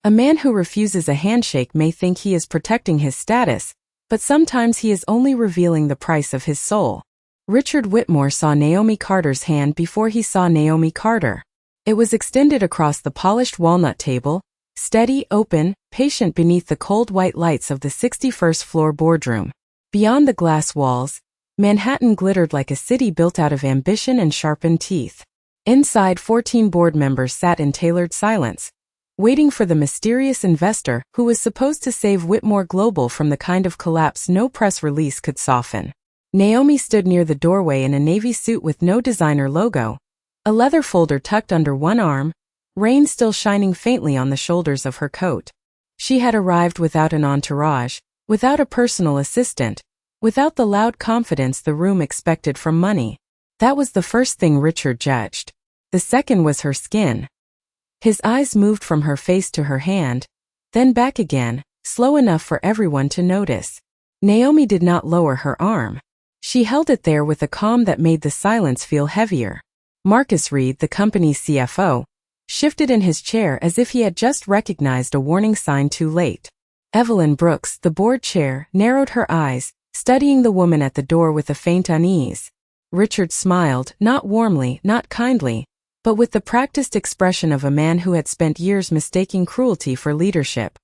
A man who refuses a handshake may think he is protecting his status, but sometimes he is only revealing the price of his soul. Richard Whitmore saw Naomi Carter's hand before he saw Naomi Carter. It was extended across the polished walnut table, steady, open, patient beneath the cold white lights of the 61st floor boardroom. Beyond the glass walls, Manhattan glittered like a city built out of ambition and sharpened teeth. Inside, 14 board members sat in tailored silence, waiting for the mysterious investor who was supposed to save Whitmore Global from the kind of collapse no press release could soften. Naomi stood near the doorway in a navy suit with no designer logo, a leather folder tucked under one arm, rain still shining faintly on the shoulders of her coat. She had arrived without an entourage, without a personal assistant, without the loud confidence the room expected from money. That was the first thing Richard judged. The second was her skin. His eyes moved from her face to her hand, then back again, slow enough for everyone to notice. Naomi did not lower her arm. She held it there with a calm that made the silence feel heavier. Marcus Reed, the company's CFO, shifted in his chair as if he had just recognized a warning sign too late. Evelyn Brooks, the board chair, narrowed her eyes, studying the woman at the door with a faint unease. Richard smiled, not warmly, not kindly, but with the practiced expression of a man who had spent years mistaking cruelty for leadership.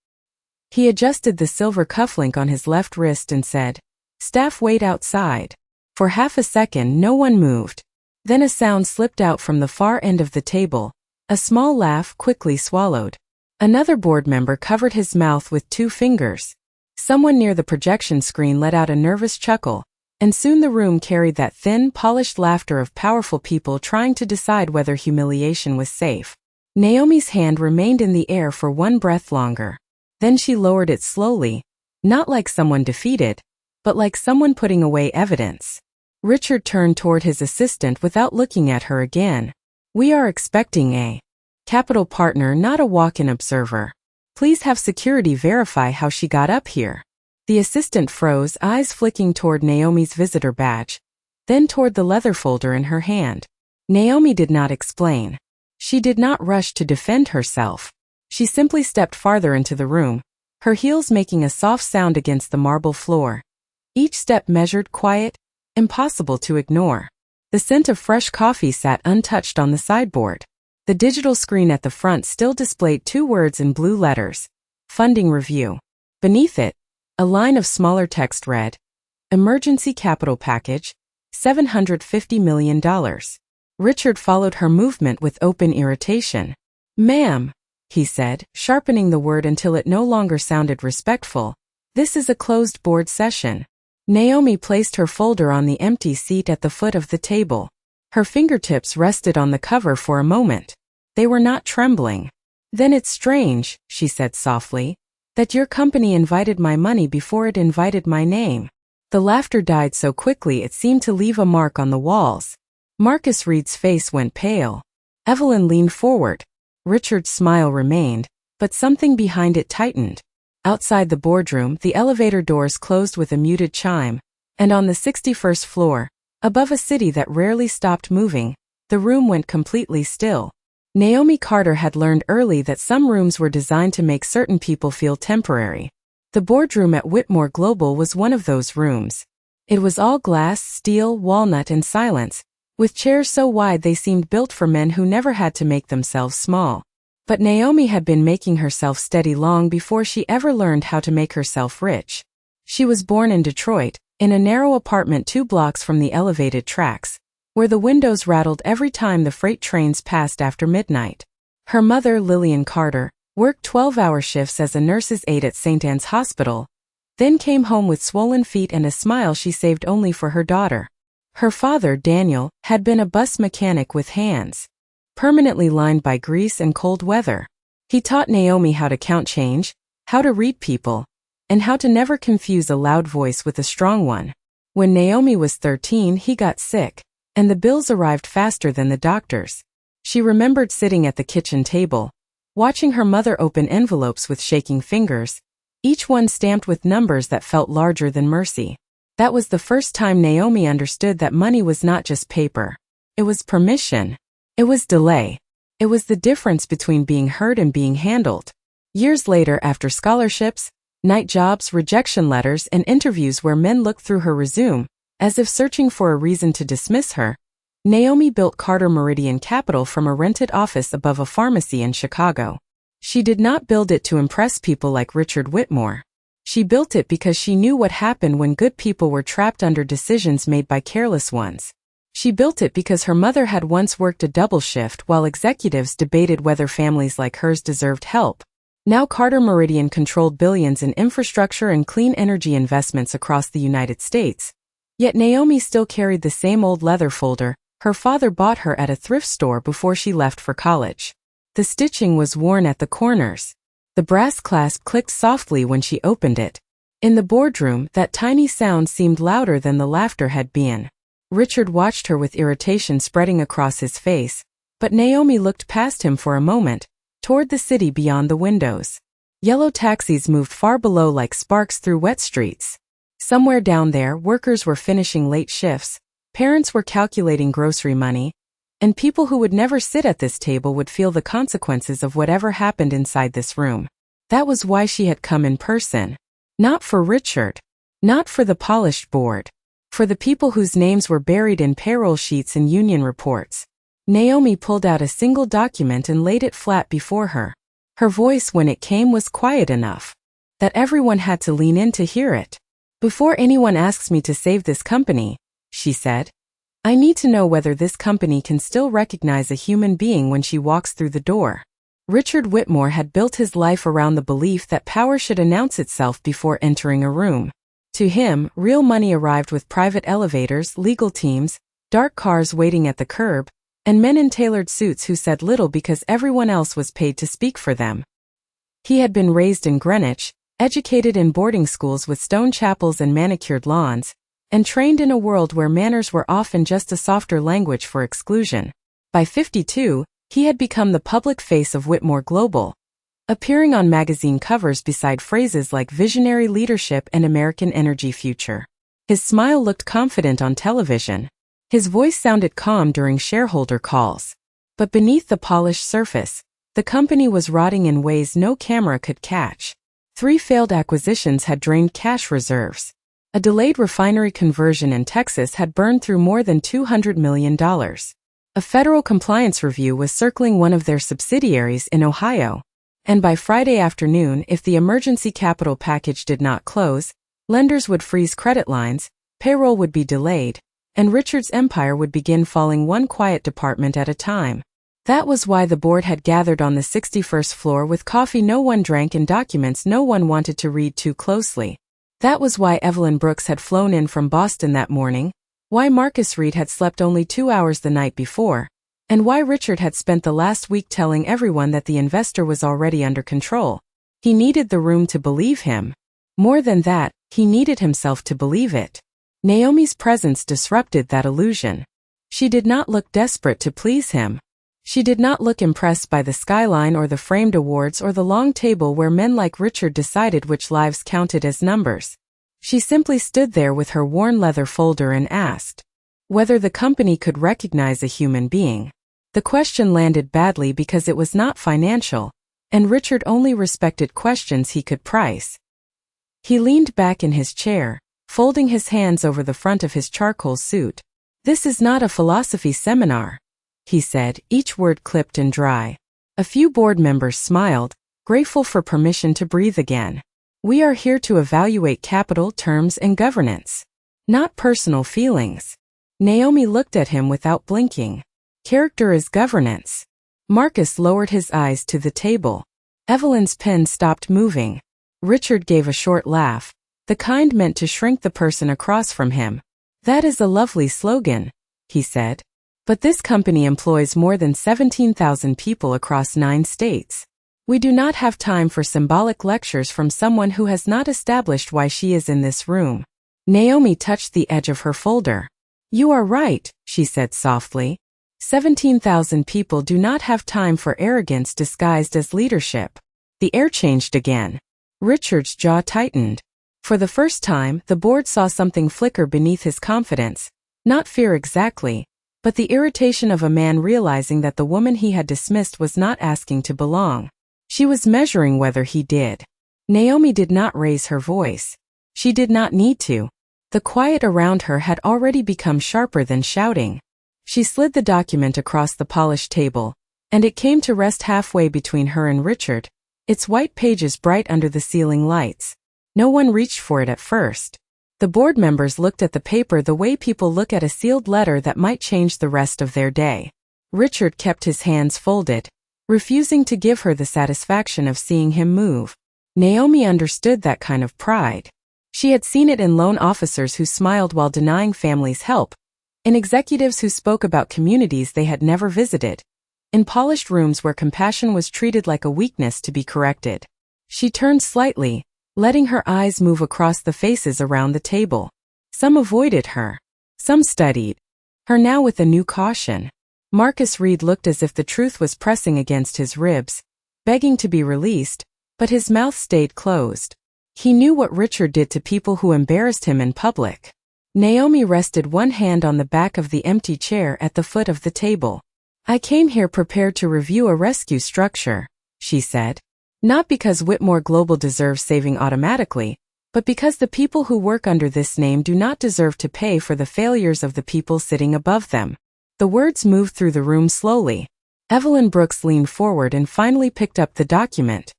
He adjusted the silver cufflink on his left wrist and said, "Staff, wait outside." For half a second no one moved. Then a sound slipped out from the far end of the table, a small laugh quickly swallowed. Another board member covered his mouth with two fingers. Someone near the projection screen let out a nervous chuckle, and soon the room carried that thin, polished laughter of powerful people trying to decide whether humiliation was safe. Naomi's hand remained in the air for one breath longer. Then she lowered it slowly, not like someone defeated, but like someone putting away evidence. Richard turned toward his assistant without looking at her again. "We are expecting a capital partner, not a walk-in observer. Please have security verify how she got up here." The assistant froze, eyes flicking toward Naomi's visitor badge, then toward the leather folder in her hand. Naomi did not explain. She did not rush to defend herself. She simply stepped farther into the room, her heels making a soft sound against the marble floor. Each step measured, quiet, impossible to ignore. The scent of fresh coffee sat untouched on the sideboard. The digital screen at the front still displayed two words in blue letters: Funding Review. Beneath it, a line of smaller text read, "Emergency Capital Package, $750 million. Richard followed her movement with open irritation. "Ma'am," he said, sharpening the word until it no longer sounded respectful, "this is a closed board session." Naomi placed her folder on the empty seat at the foot of the table. Her fingertips rested on the cover for a moment. They were not trembling. "Then it's strange," she said softly, "that your company invited my money before it invited my name." The laughter died so quickly it seemed to leave a mark on the walls. Marcus Reed's face went pale. Evelyn leaned forward. Richard's smile remained, but something behind it tightened. Outside the boardroom, the elevator doors closed with a muted chime, and on the 61st floor, above a city that rarely stopped moving, the room went completely still. Naomi Carter had learned early that some rooms were designed to make certain people feel temporary. The boardroom at Whitmore Global was one of those rooms. It was all glass, steel, walnut, and silence, with chairs so wide they seemed built for men who never had to make themselves small. But Naomi had been making herself steady long before she ever learned how to make herself rich. She was born in Detroit, in a narrow apartment 2 blocks from the elevated tracks, where the windows rattled every time the freight trains passed after midnight. Her mother, Lillian Carter, worked 12-hour shifts as a nurse's aide at St. Anne's Hospital, then came home with swollen feet and a smile she saved only for her daughter. Her father, Daniel, had been a bus mechanic with hands permanently lined by grease and cold weather. He taught Naomi how to count change, how to read people, and how to never confuse a loud voice with a strong one. When Naomi was 13, he got sick, and the bills arrived faster than the doctors. She remembered sitting at the kitchen table, watching her mother open envelopes with shaking fingers, each one stamped with numbers that felt larger than mercy. That was the first time Naomi understood that money was not just paper. It was permission. It was delay. It was the difference between being heard and being handled. Years later, after scholarships, night jobs, rejection letters, and interviews where men looked through her resume, as if searching for a reason to dismiss her, Naomi built Carter Meridian Capital from a rented office above a pharmacy in Chicago. She did not build it to impress people like Richard Whitmore. She built it because she knew what happened when good people were trapped under decisions made by careless ones. She built it because her mother had once worked a double shift while executives debated whether families like hers deserved help. Now Carter Meridian controlled billions in infrastructure and clean energy investments across the United States. Yet Naomi still carried the same old leather folder her father bought her at a thrift store before she left for college. The stitching was worn at the corners. The brass clasp clicked softly when she opened it. In the boardroom, that tiny sound seemed louder than the laughter had been. Richard watched her with irritation spreading across his face, but Naomi looked past him for a moment, toward the city beyond the windows. Yellow taxis moved far below like sparks through wet streets. Somewhere down there, workers were finishing late shifts, parents were calculating grocery money, and people who would never sit at this table would feel the consequences of whatever happened inside this room. That was why she had come in person. Not for Richard. Not for the polished board. For the people whose names were buried in payroll sheets and union reports. Naomi pulled out a single document and laid it flat before her. Her voice, when it came, was quiet enough that everyone had to lean in to hear it. "Before anyone asks me to save this company," she said, "I need to know whether this company can still recognize a human being when she walks through the door." Richard Whitmore had built his life around the belief that power should announce itself before entering a room. To him, real money arrived with private elevators, legal teams, dark cars waiting at the curb, and men in tailored suits who said little because everyone else was paid to speak for them. He had been raised in Greenwich, educated in boarding schools with stone chapels and manicured lawns, and trained in a world where manners were often just a softer language for exclusion. By 52, he had become the public face of Whitmore Global, appearing on magazine covers beside phrases like visionary leadership and American energy future. His smile looked confident on television. His voice sounded calm during shareholder calls. But beneath the polished surface, the company was rotting in ways no camera could catch. 3 failed acquisitions had drained cash reserves. A delayed refinery conversion in Texas had burned through more than $200 million. A federal compliance review was circling one of their subsidiaries in Ohio. And by Friday afternoon, if the emergency capital package did not close, lenders would freeze credit lines, payroll would be delayed, and Richard's empire would begin falling one quiet department at a time. That was why the board had gathered on the 61st floor with coffee no one drank and documents no one wanted to read too closely. That was why Evelyn Brooks had flown in from Boston that morning, why Marcus Reed had slept only 2 hours the night before, and why Richard had spent the last week telling everyone that the investor was already under control. He needed the room to believe him. More than that, he needed himself to believe it. Naomi's presence disrupted that illusion. She did not look desperate to please him. She did not look impressed by the skyline or the framed awards or the long table where men like Richard decided which lives counted as numbers. She simply stood there with her worn leather folder and asked whether the company could recognize a human being. The question landed badly because it was not financial, and Richard only respected questions he could price. He leaned back in his chair, folding his hands over the front of his charcoal suit. "This is not a philosophy seminar," he said, each word clipped and dry. A few board members smiled, grateful for permission to breathe again. "We are here to evaluate capital, terms, and governance, not personal feelings." Naomi looked at him without blinking. "Character is governance." Marcus lowered his eyes to the table. Evelyn's pen stopped moving. Richard gave a short laugh, the kind meant to shrink the person across from him. "That is a lovely slogan," he said. "But this company employs more than 17,000 people across 9 states. We do not have time for symbolic lectures from someone who has not established why she is in this room." Naomi touched the edge of her folder. "You are right," she said softly. 17,000 people do not have time for arrogance disguised as leadership. The air changed again. Richard's jaw tightened. For the first time, the board saw something flicker beneath his confidence. Not fear exactly, but the irritation of a man realizing that the woman he had dismissed was not asking to belong. She was measuring whether he did. Naomi did not raise her voice. She did not need to. The quiet around her had already become sharper than shouting. She slid the document across the polished table, and it came to rest halfway between her and Richard, its white pages bright under the ceiling lights. No one reached for it at first. The board members looked at the paper the way people look at a sealed letter that might change the rest of their day. Richard kept his hands folded, refusing to give her the satisfaction of seeing him move. Naomi understood that kind of pride. She had seen it in loan officers who smiled while denying families help, in executives who spoke about communities they had never visited, in polished rooms where compassion was treated like a weakness to be corrected. She turned slightly, letting her eyes move across the faces around the table. Some avoided her. Some studied her now with a new caution. Marcus Reed looked as if the truth was pressing against his ribs, begging to be released, but his mouth stayed closed. He knew what Richard did to people who embarrassed him in public. Naomi rested one hand on the back of the empty chair at the foot of the table. "I came here prepared to review a rescue structure," she said. "Not because Whitmore Global deserves saving automatically, but because the people who work under this name do not deserve to pay for the failures of the people sitting above them." The words moved through the room slowly. Evelyn Brooks leaned forward and finally picked up the document.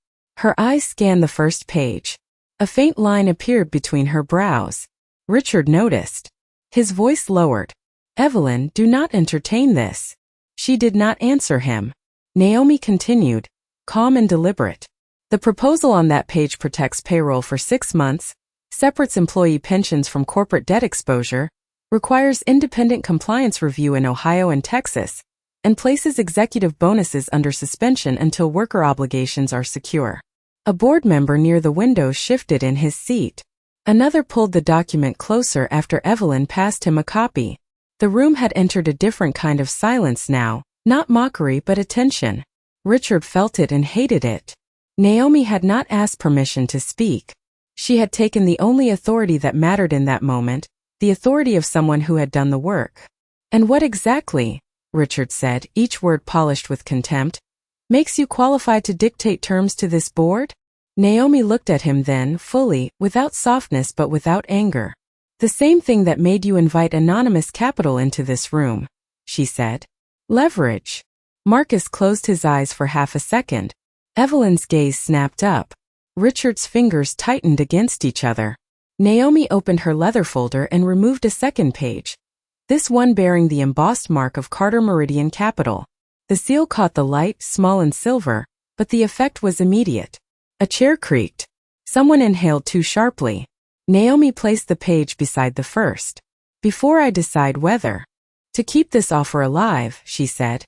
Her eyes scanned the first page. A faint line appeared between her brows. Richard noticed. His voice lowered. "Evelyn, do not entertain this." She did not answer him. Naomi continued, calm and deliberate. "The proposal on that page protects payroll for 6 months, separates employee pensions from corporate debt exposure, requires independent compliance review in Ohio and Texas, and places executive bonuses under suspension until worker obligations are secure." A board member near the window shifted in his seat. Another pulled the document closer after Evelyn passed him a copy. The room had entered a different kind of silence now, not mockery but attention. Richard felt it and hated it. Naomi had not asked permission to speak. She had taken the only authority that mattered in that moment, the authority of someone who had done the work. "And what exactly," Richard said, each word polished with contempt, "makes you qualified to dictate terms to this board?" Naomi looked at him then, fully, without softness but without anger. "The same thing that made you invite anonymous capital into this room," she said. "Leverage." Marcus closed his eyes for half a second. Evelyn's gaze snapped up. Richard's fingers tightened against each other. Naomi opened her leather folder and removed a second page, this one bearing the embossed mark of Carter Meridian Capital. The seal caught the light, small and silver, but the effect was immediate. A chair creaked. Someone inhaled too sharply. Naomi placed the page beside the first. "Before I decide whether to keep this offer alive," she said,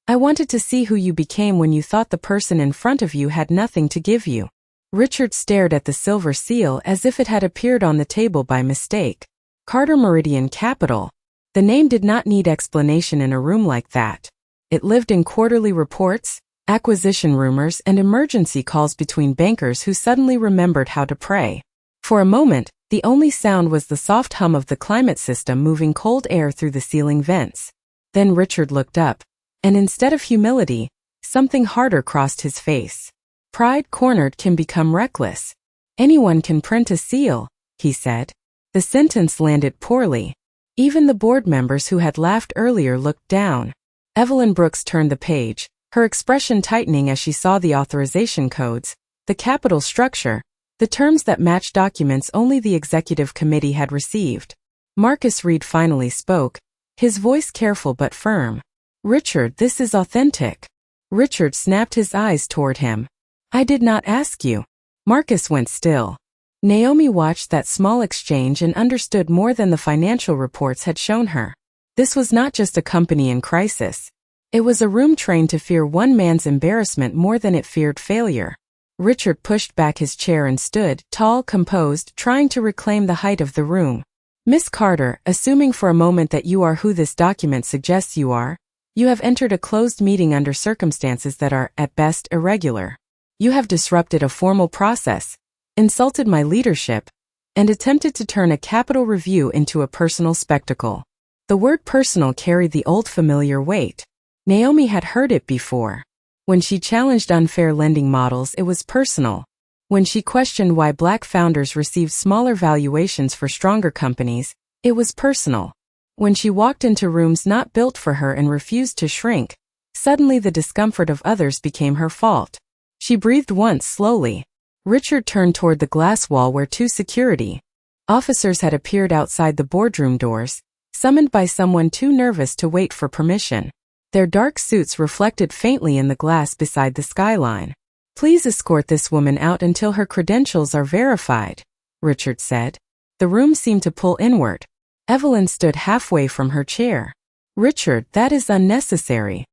"I wanted to see who you became when you thought the person in front of you had nothing to give you." Richard stared at the silver seal as if it had appeared on the table by mistake. Carter Meridian Capital. The name did not need explanation in a room like that. It lived in quarterly reports, acquisition rumors, and emergency calls between bankers who suddenly remembered how to pray. For a moment, the only sound was the soft hum of the climate system moving cold air through the ceiling vents. Then Richard looked up, and instead of humility, something harder crossed his face. "Pride cornered can become reckless. Anyone can print a seal," he said. The sentence landed poorly. Even the board members who had laughed earlier looked down. Evelyn Brooks turned the page, her expression tightening as she saw the authorization codes, the capital structure, the terms that matched documents only the executive committee had received. Marcus Reed finally spoke, his voice careful but firm. "Richard, this is authentic." Richard snapped his eyes toward him. "I did not ask you." Marcus went still. Naomi watched that small exchange and understood more than the financial reports had shown her. This was not just a company in crisis. It was a room trained to fear one man's embarrassment more than it feared failure. Richard pushed back his chair and stood, tall, composed, trying to reclaim the height of the room. "Miss Carter, assuming for a moment that you are who this document suggests you are, you have entered a closed meeting under circumstances that are, at best, irregular. You have disrupted a formal process, insulted my leadership, and attempted to turn a capital review into a personal spectacle." The word personal carried the old familiar weight. Naomi had heard it before. When she challenged unfair lending models, it was personal. When she questioned why Black founders received smaller valuations for stronger companies, it was personal. When she walked into rooms not built for her and refused to shrink, suddenly the discomfort of others became her fault. She breathed once slowly. Richard turned toward the glass wall where two security officers had appeared outside the boardroom doors, summoned by someone too nervous to wait for permission. Their dark suits reflected faintly in the glass beside the skyline. "Please escort this woman out until her credentials are verified," Richard said. The room seemed to pull inward. Evelyn stood halfway from her chair. "Richard, that is unnecessary."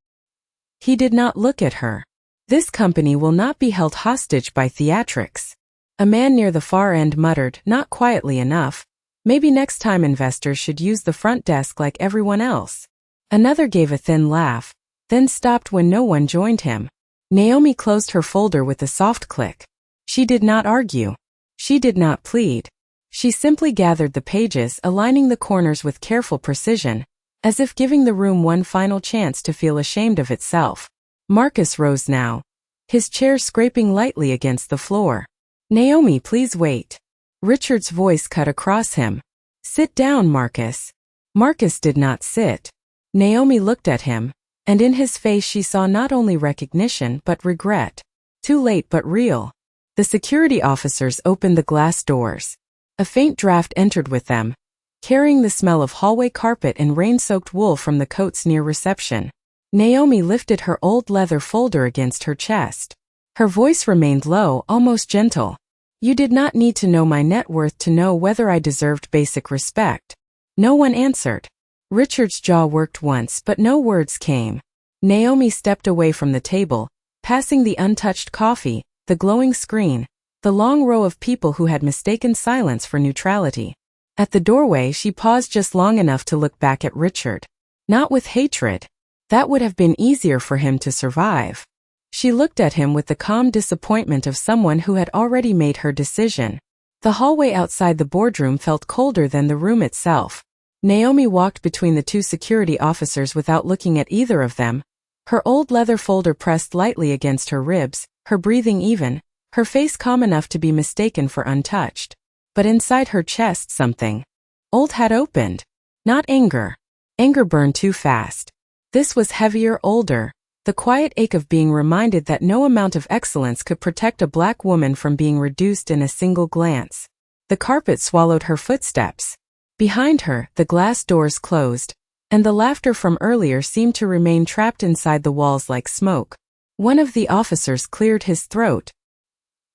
He did not look at her. "This company will not be held hostage by theatrics." A man near the far end muttered, not quietly enough, "Maybe next time investors should use the front desk like everyone else." Another gave a thin laugh, then stopped when no one joined him. Naomi closed her folder with a soft click. She did not argue. She did not plead. She simply gathered the pages, aligning the corners with careful precision, as if giving the room one final chance to feel ashamed of itself. Marcus rose now, his chair scraping lightly against the floor. "Naomi, please wait." Richard's voice cut across him. "Sit down, Marcus." Marcus did not sit. Naomi looked at him, and in his face she saw not only recognition but regret. Too late but real. The security officers opened the glass doors. A faint draft entered with them, carrying the smell of hallway carpet and rain-soaked wool from the coats near reception. Naomi lifted her old leather folder against her chest. Her voice remained low, almost gentle. "You did not need to know my net worth to know whether I deserved basic respect." No one answered. Richard's jaw worked once, but no words came. Naomi stepped away from the table, passing the untouched coffee, the glowing screen, the long row of people who had mistaken silence for neutrality. At the doorway, she paused just long enough to look back at Richard. Not with hatred. That would have been easier for him to survive. She looked at him with the calm disappointment of someone who had already made her decision. The hallway outside the boardroom felt colder than the room itself. Naomi walked between the two security officers without looking at either of them, her old leather folder pressed lightly against her ribs, her breathing even, her face calm enough to be mistaken for untouched. But inside her chest something old had opened. Not anger. Anger burned too fast. This was heavier, older, the quiet ache of being reminded that no amount of excellence could protect a Black woman from being reduced in a single glance. The carpet swallowed her footsteps. Behind her, the glass doors closed, and the laughter from earlier seemed to remain trapped inside the walls like smoke. One of the officers cleared his throat.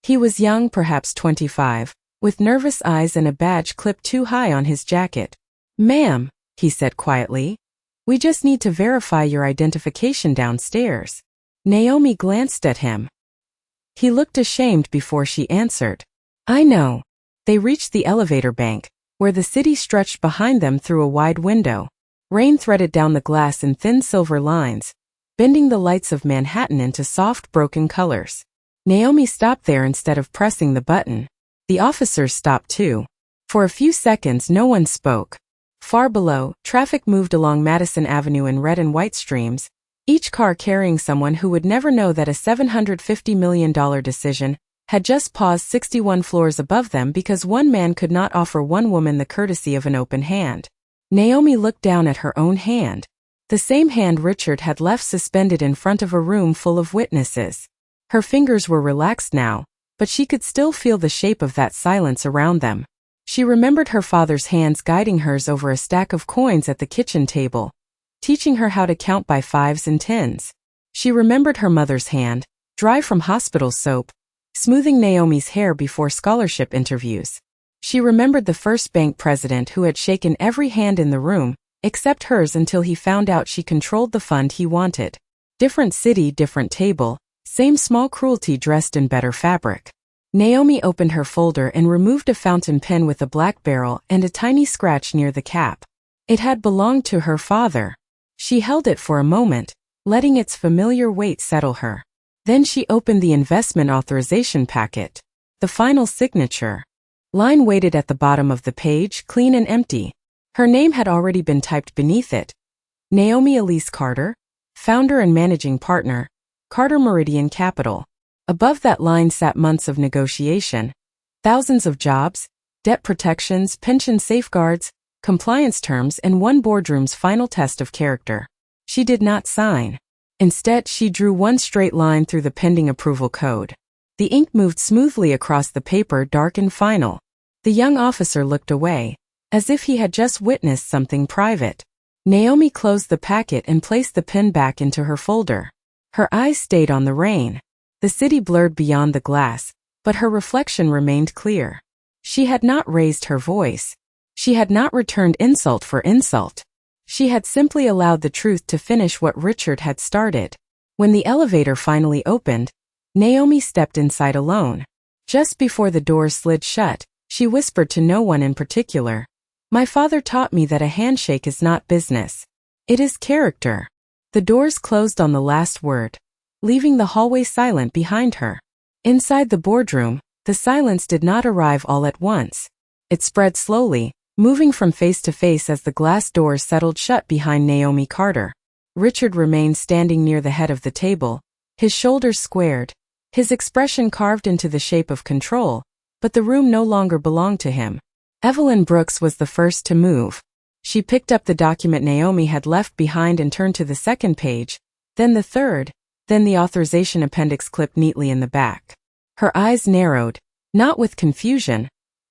He was young, perhaps 25, with nervous eyes and a badge clipped too high on his jacket. "Ma'am," he said quietly, "we just need to verify your identification downstairs." Naomi glanced at him. He looked ashamed before she answered. "I know." They reached the elevator bank, where the city stretched behind them through a wide window. Rain threaded down the glass in thin silver lines, bending the lights of Manhattan into soft, broken colors. Naomi stopped there instead of pressing the button. The officers stopped too. For a few seconds no one spoke. Far below, traffic moved along Madison Avenue in red and white streams, each car carrying someone who would never know that a $750 million decision had just paused 61 floors above them because one man could not offer one woman the courtesy of an open hand. Naomi looked down at her own hand. The same hand Richard had left suspended in front of a room full of witnesses. Her fingers were relaxed now, but she could still feel the shape of that silence around them. She remembered her father's hands guiding hers over a stack of coins at the kitchen table, teaching her how to count by fives and tens. She remembered her mother's hand, dry from hospital soap, smoothing Naomi's hair before scholarship interviews. She remembered the first bank president who had shaken every hand in the room, except hers until he found out she controlled the fund he wanted. Different city, different table, same small cruelty dressed in better fabric. Naomi opened her folder and removed a fountain pen with a black barrel and a tiny scratch near the cap. It had belonged to her father. She held it for a moment, letting its familiar weight settle her. Then she opened the investment authorization packet. The final signature line waited at the bottom of the page, clean and empty. Her name had already been typed beneath it. Naomi Elise Carter, founder and managing partner, Carter Meridian Capital. Above that line sat months of negotiation, thousands of jobs, debt protections, pension safeguards, compliance terms, and one boardroom's final test of character. She did not sign. Instead, she drew one straight line through the pending approval code. The ink moved smoothly across the paper, dark and final. The young officer looked away, as if he had just witnessed something private. Naomi closed the packet and placed the pen back into her folder. Her eyes stayed on the rain. The city blurred beyond the glass, but her reflection remained clear. She had not raised her voice. She had not returned insult for insult. She had simply allowed the truth to finish what Richard had started. When the elevator finally opened, Naomi stepped inside alone. Just before the doors slid shut, she whispered to no one in particular, "My father taught me that a handshake is not business. It is character." The doors closed on the last word, leaving the hallway silent behind her. Inside the boardroom, the silence did not arrive all at once. It spread slowly, moving from face to face as the glass doors settled shut behind Naomi Carter. Richard remained standing near the head of the table, his shoulders squared, his expression carved into the shape of control, but the room no longer belonged to him. Evelyn Brooks was the first to move. She picked up the document Naomi had left behind and turned to the second page, then the third, then the authorization appendix clipped neatly in the back. Her eyes narrowed, not with confusion,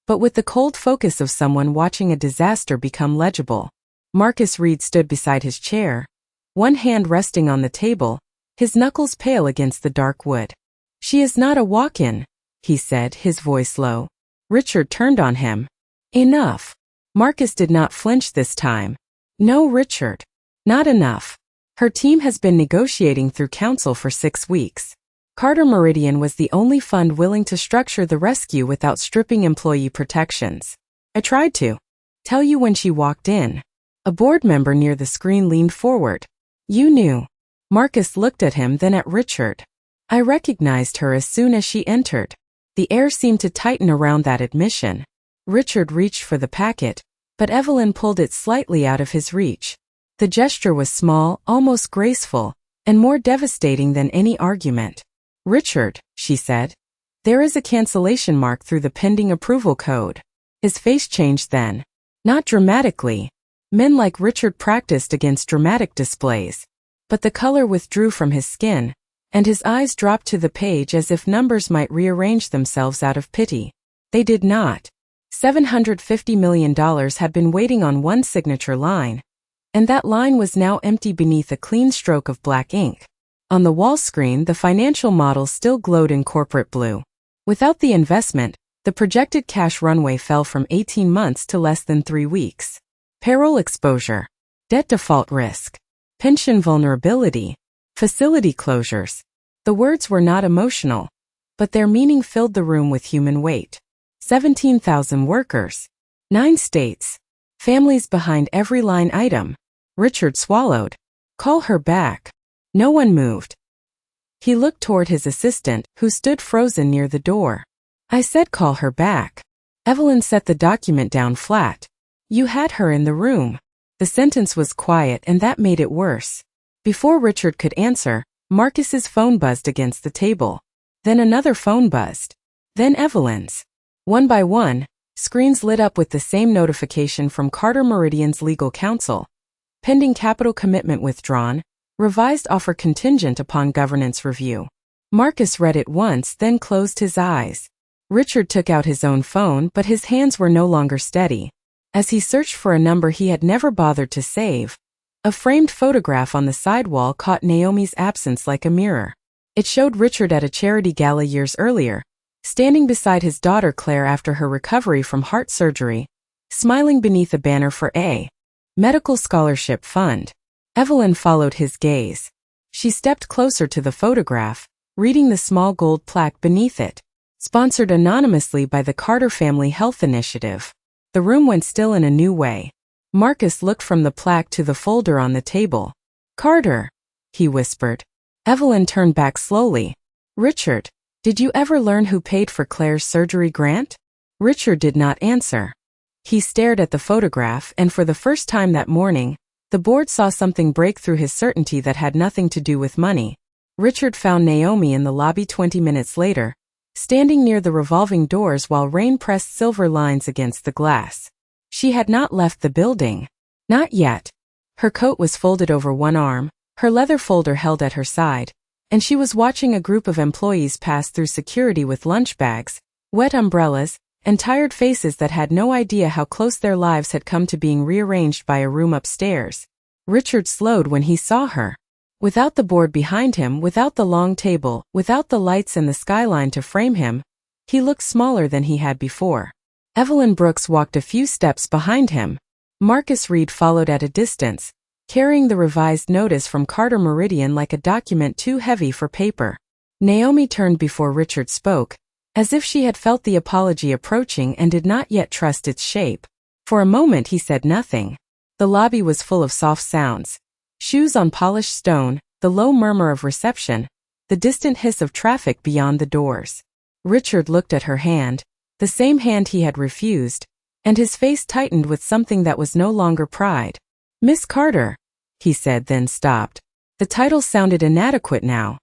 but with the cold focus of someone watching a disaster become legible. Marcus Reed stood beside his chair, one hand resting on the table, his knuckles pale against the dark wood. "She is not a walk-in," he said, his voice low. Richard turned on him. "Enough." Marcus did not flinch this time. "No, Richard. Not enough. Her team has been negotiating through counsel for 6 weeks. Carter Meridian was the only fund willing to structure the rescue without stripping employee protections. I tried to tell you when she walked in." A board member near the screen leaned forward. "You knew." Marcus looked at him, then at Richard. "I recognized her as soon as she entered." The air seemed to tighten around that admission. Richard reached for the packet, but Evelyn pulled it slightly out of his reach. The gesture was small, almost graceful, and more devastating than any argument. "Richard," she said, "there is a cancellation mark through the pending approval code." His face changed then. Not dramatically. Men like Richard practiced against dramatic displays. But the color withdrew from his skin, and his eyes dropped to the page as if numbers might rearrange themselves out of pity. They did not. $750 million had been waiting on one signature line, and that line was now empty beneath a clean stroke of black ink. On the wall screen, the financial model still glowed in corporate blue. Without the investment, the projected cash runway fell from 18 months to less than 3 weeks. Payroll exposure, debt default risk, pension vulnerability, facility closures. The words were not emotional, but their meaning filled the room with human weight. 17,000 workers, 9 states, families behind every line item. Richard swallowed. "Call her back." No one moved. He looked toward his assistant, who stood frozen near the door. "I said call her back." Evelyn set the document down flat. "You had her in the room." The sentence was quiet, and that made it worse. Before Richard could answer, Marcus's phone buzzed against the table. Then another phone buzzed. Then Evelyn's. One by one, screens lit up with the same notification from Carter Meridian's legal counsel. Pending capital commitment withdrawn. Revised offer contingent upon governance review. Marcus read it once, then closed his eyes. Richard took out his own phone, but his hands were no longer steady. As he searched for a number he had never bothered to save, a framed photograph on the side wall caught Naomi's absence like a mirror. It showed Richard at a charity gala years earlier, standing beside his daughter Claire after her recovery from heart surgery, smiling beneath a banner for a medical scholarship fund. Evelyn followed his gaze. She stepped closer to the photograph, reading the small gold plaque beneath it. Sponsored anonymously by the Carter Family Health Initiative. The room went still in a new way. Marcus looked from the plaque to the folder on the table. "Carter," he whispered. Evelyn turned back slowly. "Richard, did you ever learn who paid for Claire's surgery grant?" Richard did not answer. He stared at the photograph, and for the first time that morning, the board saw something break through his certainty that had nothing to do with money. Richard found Naomi in the lobby 20 minutes later, standing near the revolving doors while rain pressed silver lines against the glass. She had not left the building. Not yet. Her coat was folded over one arm, her leather folder held at her side, and she was watching a group of employees pass through security with lunch bags, wet umbrellas, and tired faces that had no idea how close their lives had come to being rearranged by a room upstairs. Richard slowed when he saw her. Without the board behind him, without the long table, without the lights and the skyline to frame him, he looked smaller than he had before. Evelyn Brooks walked a few steps behind him. Marcus Reed followed at a distance, carrying the revised notice from Carter Meridian like a document too heavy for paper. Naomi turned before Richard spoke, as if she had felt the apology approaching and did not yet trust its shape. For a moment he said nothing. The lobby was full of soft sounds. Shoes on polished stone, the low murmur of reception, the distant hiss of traffic beyond the doors. Richard looked at her hand, the same hand he had refused, and his face tightened with something that was no longer pride. "Miss Carter," he said, then stopped. The title sounded inadequate now.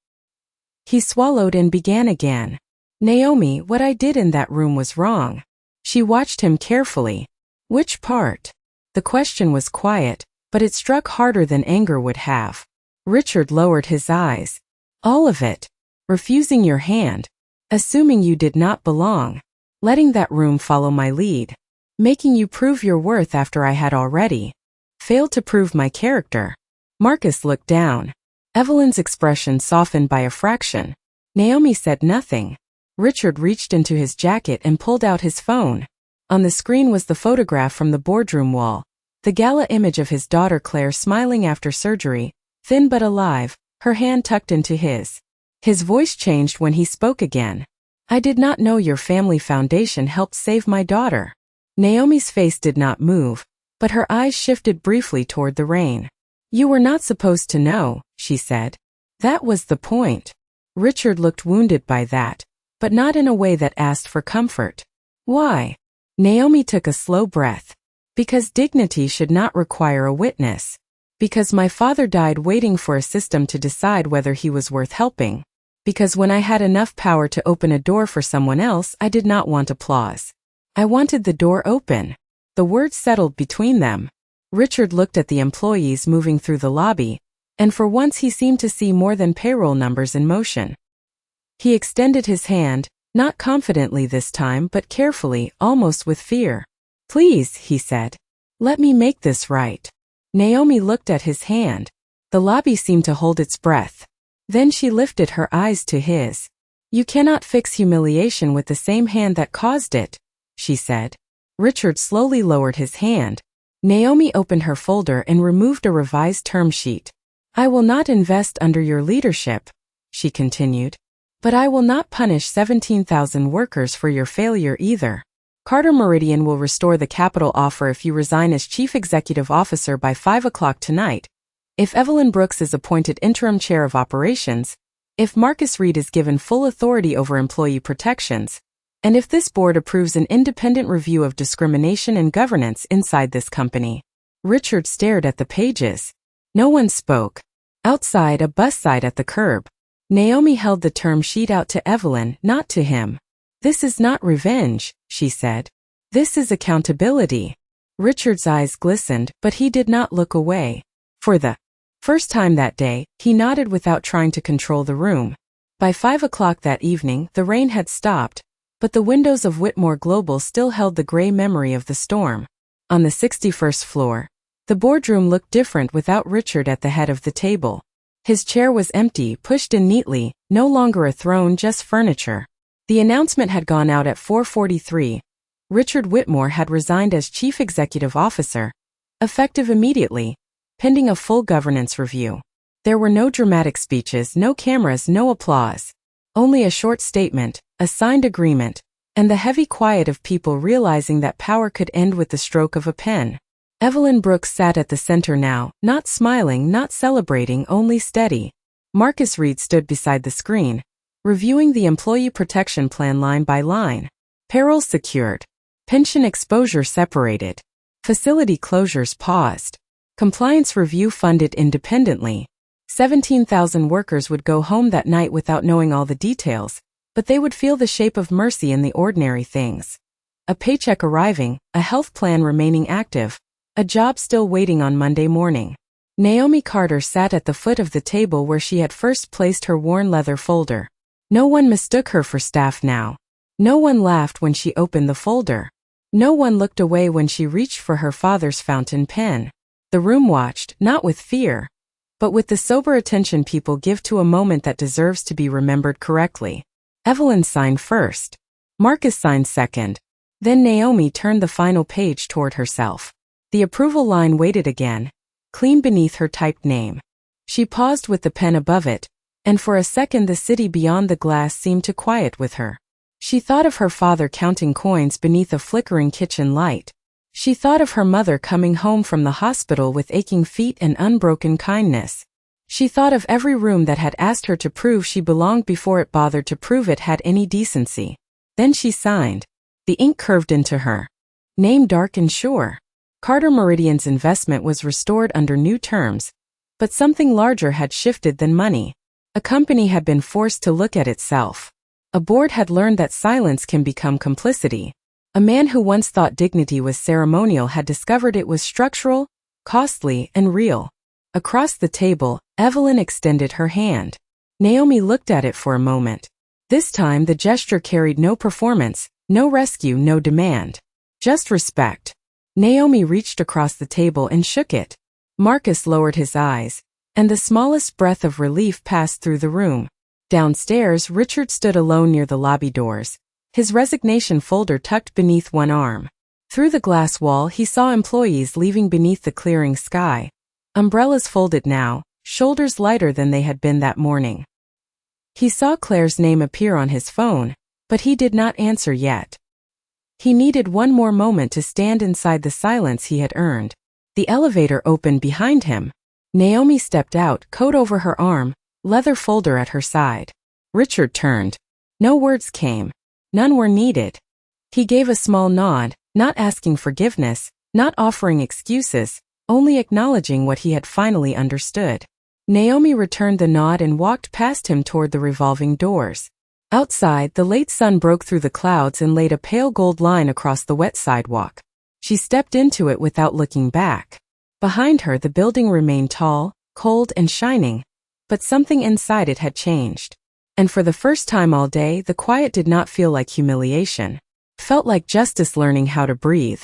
He swallowed and began again. "Naomi, what I did in that room was wrong." She watched him carefully. "Which part?" The question was quiet, but it struck harder than anger would have. Richard lowered his eyes. "All of it. Refusing your hand. Assuming you did not belong. Letting that room follow my lead. Making you prove your worth after I had already failed to prove my character." Marcus looked down. Evelyn's expression softened by a fraction. Naomi said nothing. Richard reached into his jacket and pulled out his phone. On the screen was the photograph from the boardroom wall. The gala image of his daughter Claire smiling after surgery, thin but alive, her hand tucked into his. His voice changed when he spoke again. "I did not know your family foundation helped save my daughter." Naomi's face did not move, but her eyes shifted briefly toward the rain. "You were not supposed to know," she said. "That was the point." Richard looked wounded by that, but not in a way that asked for comfort. "Why?" Naomi took a slow breath. "Because dignity should not require a witness. Because my father died waiting for a system to decide whether he was worth helping. Because when I had enough power to open a door for someone else, I did not want applause. I wanted the door open." The words settled between them. Richard looked at the employees moving through the lobby, and for once he seemed to see more than payroll numbers in motion. He extended his hand, not confidently this time but carefully, almost with fear. "Please," he said. "Let me make this right." Naomi looked at his hand. The lobby seemed to hold its breath. Then she lifted her eyes to his. "You cannot fix humiliation with the same hand that caused it," she said. Richard slowly lowered his hand. Naomi opened her folder and removed a revised term sheet. "I will not invest under your leadership," she continued. "But I will not punish 17,000 workers for your failure either. Carter Meridian will restore the capital offer if you resign as Chief Executive Officer by 5 o'clock tonight. If Evelyn Brooks is appointed Interim Chair of Operations, if Marcus Reed is given full authority over employee protections, and if this board approves an independent review of discrimination and governance inside this company." Richard stared at the pages. No one spoke. Outside, a bus sat at the curb. Naomi held the term sheet out to Evelyn, not to him. "This is not revenge," she said. "This is accountability." Richard's eyes glistened, but he did not look away. For the first time that day, he nodded without trying to control the room. By 5 o'clock that evening, the rain had stopped, but the windows of Whitmore Global still held the gray memory of the storm. On the 61st floor, the boardroom looked different without Richard at the head of the table. His chair was empty, pushed in neatly, no longer a throne, just furniture. The announcement had gone out at 4:43. Richard Whitmore had resigned as Chief Executive Officer, effective immediately, pending a full governance review. There were no dramatic speeches, no cameras, no applause. Only a short statement, a signed agreement, and the heavy quiet of people realizing that power could end with the stroke of a pen. Evelyn Brooks sat at the center now, not smiling, not celebrating, only steady. Marcus Reed stood beside the screen, reviewing the employee protection plan line by line. Payroll secured. Pension exposure separated. Facility closures paused. Compliance review funded independently. 17,000 workers would go home that night without knowing all the details, but they would feel the shape of mercy in the ordinary things. A paycheck arriving, a health plan remaining active, a job still waiting on Monday morning. Naomi Carter sat at the foot of the table where she had first placed her worn leather folder. No one mistook her for staff now. No one laughed when she opened the folder. No one looked away when she reached for her father's fountain pen. The room watched, not with fear, but with the sober attention people give to a moment that deserves to be remembered correctly. Evelyn signed first. Marcus signed second. Then Naomi turned the final page toward herself. The approval line waited again, clean beneath her typed name. She paused with the pen above it, and for a second the city beyond the glass seemed to quiet with her. She thought of her father counting coins beneath a flickering kitchen light. She thought of her mother coming home from the hospital with aching feet and unbroken kindness. She thought of every room that had asked her to prove she belonged before it bothered to prove it had any decency. Then she signed. The ink curved into her name, dark and sure. Carter Meridian's investment was restored under new terms, but something larger had shifted than money. A company had been forced to look at itself. A board had learned that silence can become complicity. A man who once thought dignity was ceremonial had discovered it was structural, costly, and real. Across the table, Evelyn extended her hand. Naomi looked at it for a moment. This time the gesture carried no performance, no rescue, no demand. Just respect. Naomi reached across the table and shook it. Marcus lowered his eyes, and the smallest breath of relief passed through the room. Downstairs, Richard stood alone near the lobby doors, his resignation folder tucked beneath one arm. Through the glass wall he saw employees leaving beneath the clearing sky, umbrellas folded now, shoulders lighter than they had been that morning. He saw Claire's name appear on his phone, but he did not answer yet. He needed one more moment to stand inside the silence he had earned. The elevator opened behind him. Naomi stepped out, coat over her arm, leather folder at her side. Richard turned. No words came. None were needed. He gave a small nod, not asking forgiveness, not offering excuses, only acknowledging what he had finally understood. Naomi returned the nod and walked past him toward the revolving doors. Outside, the late sun broke through the clouds and laid a pale gold line across the wet sidewalk. She stepped into it without looking back. Behind her, the building remained tall, cold, and shining, but something inside it had changed. And for the first time all day, the quiet did not feel like humiliation. It felt like justice learning how to breathe.